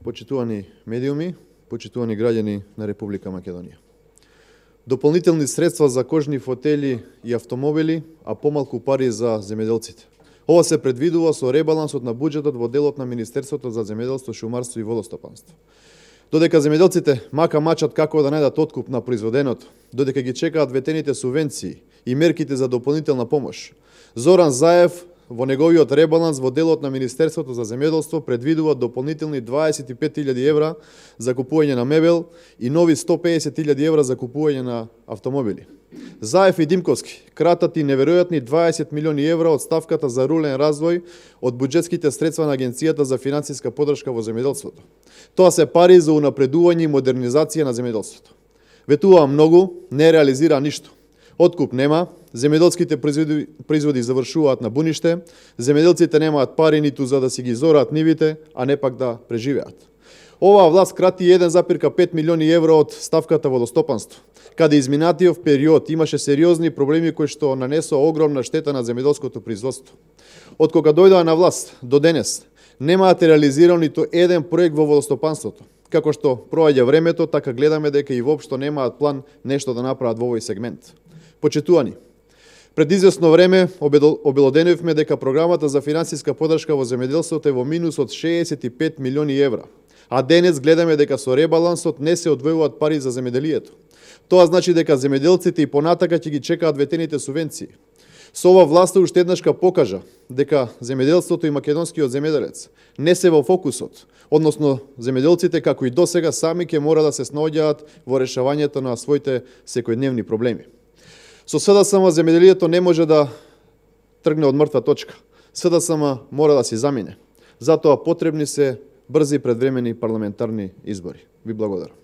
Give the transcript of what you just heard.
почитувани медиуми, почитувани граѓани на Република Македонија. Дополнителни средства за кожни фотели и автомобили, а помалку пари за земјоделците. Ова се предвидува со ребалансот на буџетот во делот на Министерството за земјоделство, шумарство и водостопанство. Додека земјоделците мака мачат како да најдат откуп на произведеното, додека ги чекаат ветените субвенции и мерките за дополнителна помош, Зоран Заев во неговиот ребаланс во делот на Министерството за земјоделство предвидува дополнителни 25.000 евра за купување на мебел и нови 150.000 евра за купување на автомобили. Заев и Димковски кратат и неверојатни 20 милиони евра од ставката за рурален развој од буџетските средства на Агенцијата за финансиска поддршка во земјоделството. Тоа се пари за унапредување и модернизација на земјоделството. Ветува многу, не реализира ништо. Откуп нема, земјоделските производи завршуваат на буниште, земјоделците немаат пари ниту за да си ги зораат нивите, а не пак да преживеат. Оваа власт крати 1,5 милиони евро од ставката водостопанство, каде изминатиот период имаше сериозни проблеми кои што нанесоа огромна штета на земјоделското производство. Од кога дојдоа на власт до денес, немаат реализиран ниту еден проект во водостопанството. Како што проаѓа времето, така гледаме дека и воопшто немаат план нешто да направат во овој сегмент. Почитувани, пред известно време обелоденивме дека програмата за финансиска поддршка во земјоделството е во минус од 65 милиони евра, а денес гледаме дека со ребалансот не се одвојуваат пари за земјоделието. Тоа значи дека земјоделците и понатака ќе ги чекаат ветените субвенции. Со ова власта уште еднашка покажа дека земјоделството и македонскиот земјоделец не се во фокусот, односно земјоделците како и досега сами ќе мора да се снаоѓаат во решавањето на своите секојдневни проблеми. Со СДСМ земјоделието не може да тргне од мртва точка. СДСМ мора да си замине. Затоа потребни се брзи предвремени парламентарни избори. Ви благодарам.